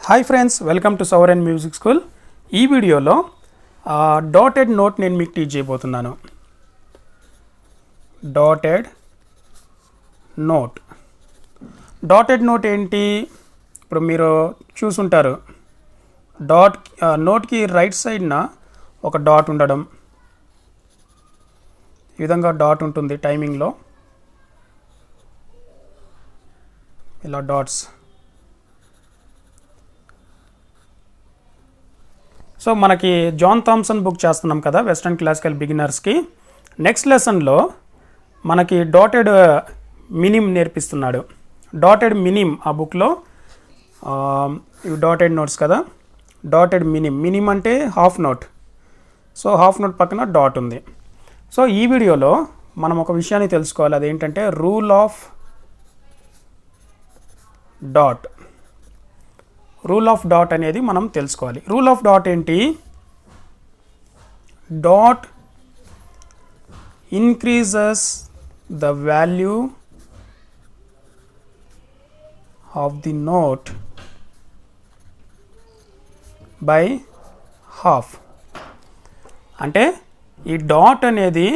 Hi friends, welcome to సవరన్ music school. ఈ వీడియోలో dotted note నేను మీకు టీచ్ చేయబోతున్నాను. డాటెడ్ నోట్ ఏంటి? ఇప్పుడు మీరు చూసుంటారు, నోట్కి రైట్ సైడ్న ఒక డాట్ ఉండడం, ఈ విధంగా డాట్ ఉంటుంది టైమింగ్లో, ఇలా డాట్స్. సో మనకి జాన్ థామ్సన్ బుక్ చేస్తున్నాం కదా, వెస్టర్న్ క్లాసికల్ బిగినర్స్కి. నెక్స్ట్ లెసన్లో మనకి డాటెడ్ మినిమ్ నేర్పిస్తున్నాడు. డాటెడ్ మినిమ్ ఆ బుక్లో ఇవి డాటెడ్ నోట్స్ కదా. డాటెడ్ మినిమ్ అంటే half note. So half note పక్కన డాట్ ఉంది. సో ఈ వీడియోలో మనం ఒక విషయాన్ని తెలుసుకోవాలి, అదేంటంటే రూల్ ఆఫ్ డాట్ అనేది మనం తెలుసుకోవాలి. రూల్ ఆఫ్ డాట్ ఏంటి? Dot increases the value of the note by half. అంటే ఈ డాట్ అనేది,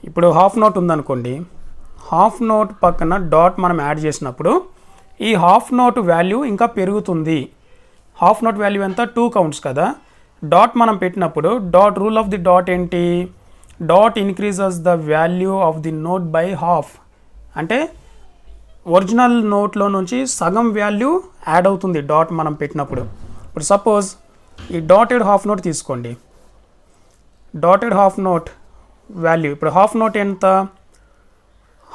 ఇప్పుడు హాఫ్ నోట్ ఉందనుకోండి, హాఫ్ నోట్ పక్కన డాట్ మనం యాడ్ చేసినప్పుడు ఈ హాఫ్ నోట్ వాల్యూ ఇంకా పెరుగుతుంది. హాఫ్ నోట్ వాల్యూ ఎంత? 2 కౌంట్స్ కదా. డాట్ మనం పెట్టినప్పుడు రూల్ ఆఫ్ ది డాట్ ఏంటి? Dot increases the value of the note by half. అంటే ఒరిజినల్ నోట్లో నుంచి సగం వాల్యూ యాడ్ అవుతుంది డాట్ మనం పెట్టినప్పుడు. ఇప్పుడు సపోజ్ ఈ డాటెడ్ హాఫ్ నోట్ తీసుకోండి. డాటెడ్ హాఫ్ నోట్ వాల్యూ, ఇప్పుడు హాఫ్ నోట్ ఎంత?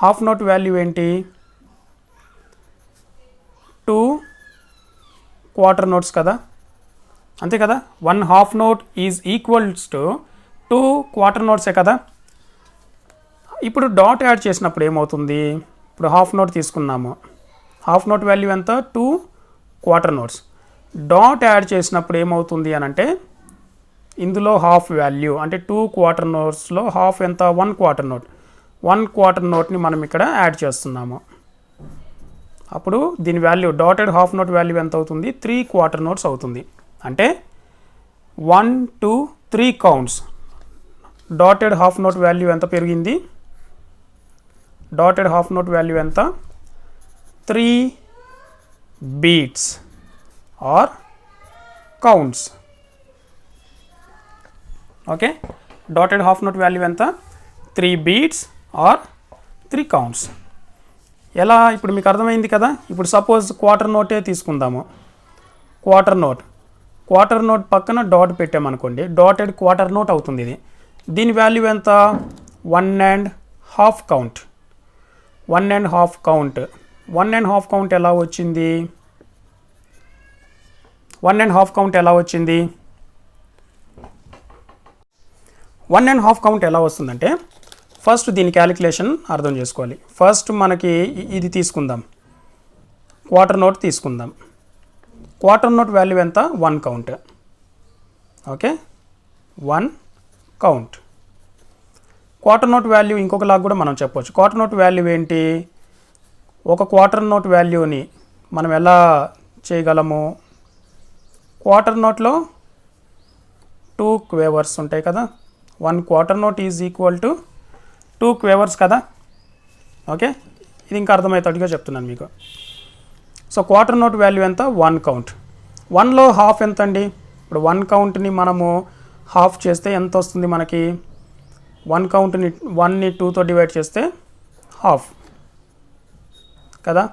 హాఫ్ నోట్ వాల్యూ ఏంటి? 2 క్వార్టర్ నోట్స్ కదా, అంతే కదా. 1 half note is equals to 2 quarter నోట్సే కదా. ఇప్పుడు డాట్ యాడ్ చేసినప్పుడు ఏమవుతుంది? ఇప్పుడు హాఫ్ నోట్ తీసుకున్నాము, హాఫ్ నోట్ వాల్యూ ఎంత? 2 క్వార్టర్ నోట్స్. డాట్ యాడ్ చేసినప్పుడు ఏమవుతుంది అని అంటే, ఇందులో హాఫ్ వాల్యూ అంటే 2 క్వార్టర్ నోట్స్లో హాఫ్ ఎంత? 1 క్వార్టర్ నోట్. 1 క్వార్టర్ నోట్ని మనం ఇక్కడ యాడ్ చేస్తున్నాము. అప్పుడు దీని value, dotted half note value ఎంత అవుతుంది? 3 క్వార్టర్ నోట్స్ అవుతుంది. అంటే 1 2 3 counts. Dotted half note value ఎంత పెరిగింది? డాటెడ్ హాఫ్ నోట్ వాల్యూ ఎంత? 3 beats are counts. Okay, dotted half note value ఎంత? 3 బీట్స్ ఆర్ 3 కౌంట్స్. ఎలా? ఇప్పుడు మీకు అర్థమైంది కదా. ఇప్పుడు సపోజ్ క్వార్టర్ నోటే తీసుకుందాము. క్వార్టర్ నోట్ పక్కన డాట్ పెట్టామనుకోండి, డాటెడ్ క్వార్టర్ నోట్ అవుతుంది ఇది. దీని వాల్యూ ఎంత? 1.5 కౌంట్. 1.5 కౌంట్. 1.5 కౌంట్ ఎలా వచ్చింది? 1.5 కౌంట్ ఎలా వచ్చింది? 1.5 కౌంట్ ఎలా వస్తుందంటే, ఫస్ట్ దీని క్యాలిక్యులేషన్ అర్థం చేసుకోవాలి. ఫస్ట్ మనకి ఇది తీసుకుందాం, క్వార్టర్ నోట్ తీసుకుందాం. క్వార్టర్ నోట్ వాల్యూ ఎంత? 1 count. Okay, 1 count. Quarter note value ఇంకొకలాగా కూడా మనం చెప్పవచ్చు. క్వార్టర్ నోట్ వాల్యూ ఏంటి? ఒక క్వార్టర్ నోట్ వాల్యూని మనం ఎలా చేయగలము? క్వార్టర్ నోట్లో 2 క్వేవర్స్ ఉంటాయి కదా. 1 quarter note is equal to 2 క్వేవర్స్ కదా. ఓకే, ఇది ఇంకా అర్థమవుతాడుగా చెప్తున్నాను మీకు. సో క్వార్టర్ నోట్ వాల్యూ ఎంత? 1 కౌంట్. 1లో హాఫ్ ఎంత అండి? ఇప్పుడు 1 కౌంట్ని మనము హాఫ్ చేస్తే ఎంత వస్తుంది మనకి? 1 కౌంట్ని 1ని 2తో డివైడ్ చేస్తే హాఫ్ కదా.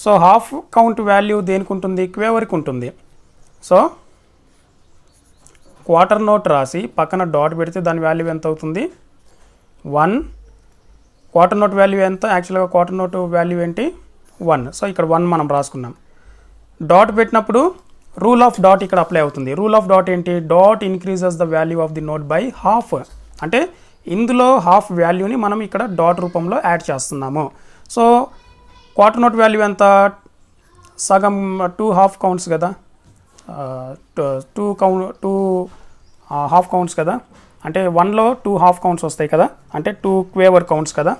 సో హాఫ్ కౌంట్ వాల్యూ దేనికి ఉంటుంది? క్వేవర్కి ఉంటుంది. సో క్వార్టర్ నోట్ రాసి పక్కన డాట్ పెడితే దాని వాల్యూ ఎంత అవుతుంది? 1. క్వార్టర్ నోట్ వాల్యూ ఎంత? యాక్చువల్గా క్వార్టర్ నోట్ వాల్యూ ఏంటి? 1. సో ఇక్కడ 1 మనం రాసుకున్నాం. డాట్ పెట్టినప్పుడు రూల్ ఆఫ్ డాట్ ఇక్కడ అప్లై అవుతుంది. రూల్ ఆఫ్ డాట్ ఏంటి? Dot increases the value of the note by half. అంటే ఇందులో హాఫ్ వాల్యూని మనం ఇక్కడ డాట్ రూపంలో యాడ్ చేస్తున్నాము. సో క్వార్టర్ నోట్ వాల్యూ ఎంత? సగం 2 హాఫ్ కౌంట్స్ కదా, 2 హాఫ్ కౌంట్స్ కదా. అంటే 1లో 2 హాఫ్ కౌంట్స్ వస్తాయి కదా, అంటే 2 క్వేవర్ కౌంట్స్ కదా.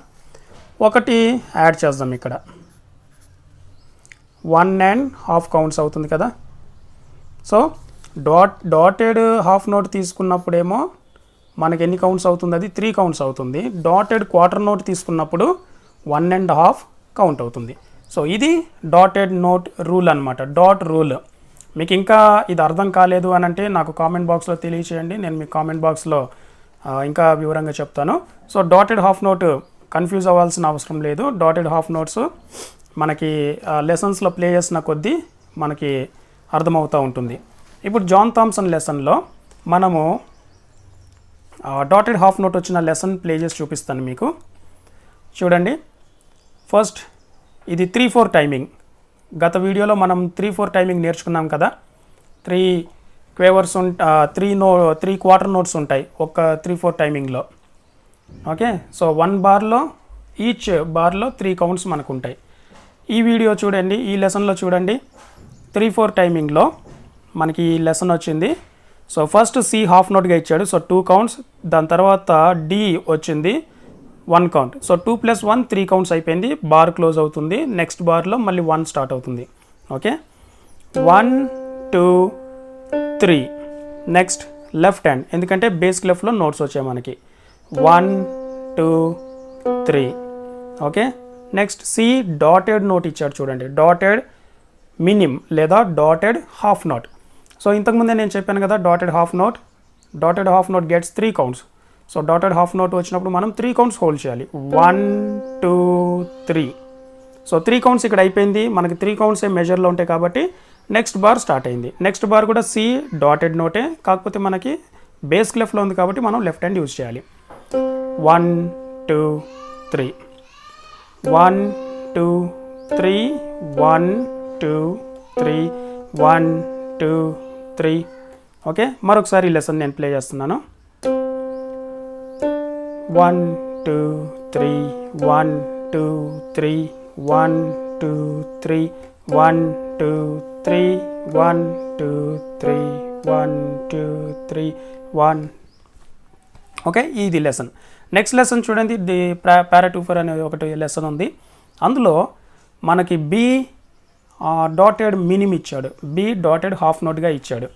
ఒకటి యాడ్ చేద్దాం ఇక్కడ. 1.5 కౌంట్స్ అవుతుంది కదా. సో డాటెడ్ హాఫ్ నోట్ తీసుకున్నప్పుడేమో మనకి ఎన్ని కౌంట్స్ అవుతుంది, అది 3 కౌంట్స్ అవుతుంది. డాటెడ్ క్వార్టర్ నోట్ తీసుకున్నప్పుడు 1.5 కౌంట్ అవుతుంది. సో ఇది డాటెడ్ నోట్ రూల్ అనమాట, డాట్ రూల్. మీకు ఇంకా ఇది అర్థం కాలేదు అని అంటే నాకు కామెంట్ బాక్స్లో తెలియచేయండి, నేను మీకు కామెంట్ బాక్స్లో ఇంకా వివరంగా చెప్తాను. So dotted half note confuse అవ్వాల్సిన అవసరం లేదు. డాటెడ్ హాఫ్ నోట్స్ మనకి లెసన్స్లో ప్లే చేసిన కొద్దీ మనకి అర్థమవుతూ ఉంటుంది. ఇప్పుడు జాన్ థామ్సన్ లెసన్లో మనము డాటెడ్ హాఫ్ నోట్ వచ్చిన లెసన్ ప్లే చేసి చూపిస్తాను మీకు. చూడండి, ఫస్ట్ ఇది 3/4 టైమింగ్. గత వీడియోలో మనం 3/4 టైమింగ్ నేర్చుకున్నాం కదా. 3 క్వేవర్స్ 3 క్వార్టర్ నోట్స్ ఉంటాయి ఒక 3/4 టైమింగ్లో. ఓకే, సో 1 బార్లో ఈచ్ బార్లో 3 కౌంట్స్ మనకు ఉంటాయి. ఈ వీడియో చూడండి, ఈ లెసన్లో చూడండి, 3/4 టైమింగ్లో మనకి ఈ లెసన్ వచ్చింది. సో ఫస్ట్ సి హాఫ్ నోట్గా ఇచ్చాడు, సో 2 కౌంట్స్. దాని తర్వాత డి వచ్చింది 1 కౌంట్. సో 2 + 1 3 కౌంట్స్ అయిపోయింది, బార్ క్లోజ్ అవుతుంది. నెక్స్ట్ బార్లో మళ్ళీ 1 స్టార్ట్ అవుతుంది. ఓకే, 1 2 3. నెక్స్ట్ లెఫ్ట్ హ్యాండ్, ఎందుకంటే బేసిక్ లెఫ్ట్లో నోట్స్ వచ్చాయి మనకి. 1 2 3. Okay, next C dotted note ఇచ్చాడు చూడండి, డాటెడ్ మినిమ్ లేదా డాటెడ్ హాఫ్ నోట్. సో ఇంతకుముందే నేను చెప్పాను కదా, dotted half note gets 3 counts. So dotted half note వచ్చినప్పుడు మనం 3 కౌంట్స్ హోల్డ్ చేయాలి. 1 2 3. సో 3 కౌంట్స్ ఇక్కడ అయిపోయింది. మనకి 3 కౌంట్స్ మెజర్లో ఉంటాయి కాబట్టి నెక్స్ట్ బార్ స్టార్ట్ అయింది. నెక్స్ట్ బార్ కూడా సి డాటెడ్ నోటే, కాకపోతే మనకి బేసిక్ లెఫ్ట్లో ఉంది కాబట్టి మనం లెఫ్ట్ హ్యాండ్ యూజ్ చేయాలి. 1 2 3. 1 2 3. 1 2 3. 1 2 3. ఓకే, మరొకసారి ఈ లెసన్ నేను ప్లే చేస్తున్నాను. 1 2 3. 1 2 3. 1 2 3. 1 2 3. 1 2 3. 1 2 3. 1. ఓకే, ఇది లెసన్. నెక్స్ట్ లెసన్ చూడండి, ది పారాటూఫర్ అనే ఒకటి లెసన్ ఉంది. అందులో మనకి బి డాటెడ్ మినిమ్ ఇచ్చాడు, బి డాటెడ్ హాఫ్ నోట్గా ఇచ్చాడు.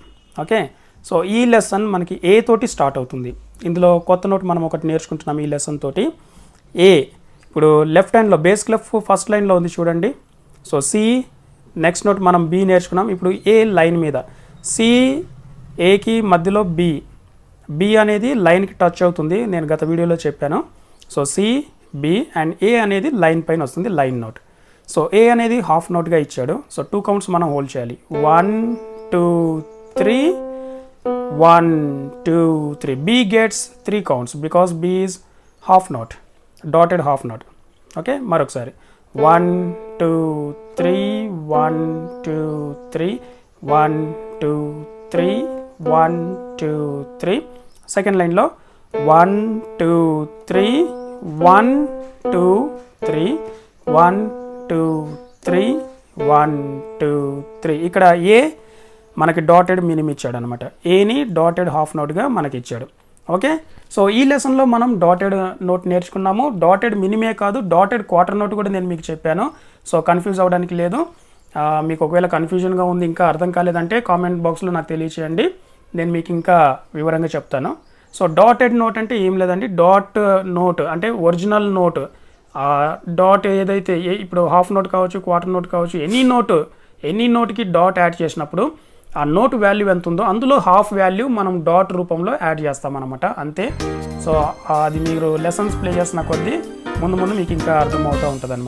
ఓకే, సో ఈ లెసన్ మనకి ఏ తోటి స్టార్ట్ అవుతుంది. ఇందులో కొత్త నోట్ మనం ఒకటి నేర్చుకుంటున్నాం ఈ లెసన్ తోటి. ఏ ఇప్పుడు లెఫ్ట్ హ్యాండ్లో బేసిక్ లెఫ్ట్ ఫస్ట్ లైన్లో ఉంది చూడండి. సో సి నెక్స్ట్ నోట్ మనం బి నేర్చుకున్నాం. ఇప్పుడు ఏ లైన్ మీద సి ఏకి మధ్యలో బి అనేది లైన్కి టచ్ అవుతుంది, నేను గత వీడియోలో చెప్పాను. సో సి బి అండ్ ఏ అనేది లైన్ పైన వస్తుంది, లైన్ నోట్. సో ఏ అనేది హాఫ్ నోట్గా ఇచ్చాడు. సో 2 కౌంట్స్ మనం హోల్డ్ చేయాలి. 1 2 3. 1 2 3. B gets 3 counts because B is half note, dotted half note. Okay, మరొకసారి 1 2 3. 1 2 3. 1 2 3. 1 2 3. సెకండ్ లైన్లో 1 2 3. 1 2 3. 1 2 3. 1 2 3. ఇక్కడ ఏ మనకి డాటెడ్ మినిమ్ ఇచ్చాడు అనమాట, ఏని డాటెడ్ హాఫ్ నోట్గా మనకి ఇచ్చాడు. ఓకే, సో ఈ లెసన్లో మనం డాటెడ్ నోట్ నేర్చుకున్నాము. డాటెడ్ మినిమే కాదు, డాటెడ్ క్వార్టర్ నోట్ కూడా నేను మీకు చెప్పాను. సో కన్ఫ్యూజ్ అవ్వడానికి లేదు. మీకు ఒకవేళ కన్ఫ్యూజన్గా ఉంది, ఇంకా అర్థం కాలేదంటే కామెంట్ బాక్స్లో నాకు తెలియచేయండి, నేను మీకు ఇంకా వివరంగా చెప్తాను. సో డాటెడ్ నోట్ అంటే ఏం లేదండి, డాట్ నోట్ అంటే ఒరిజినల్ నోట్. డాట్ ఏదైతే ఇప్పుడు హాఫ్ నోట్ కావచ్చు, క్వార్టర్ నోట్ కావచ్చు, ఎనీ నోట్కి డాట్ యాడ్ చేసినప్పుడు ఆ నోట్ వాల్యూ ఎంత ఉందో అందులో హాఫ్ వాల్యూ మనం డాట్ రూపంలో యాడ్ చేస్తామన్నమాట, అంతే. సో అది మీరు లెసన్స్ ప్లే చేసిన కొద్దీ ముందు మీకు ఇంకా అర్థమవుతూ ఉంటుంది.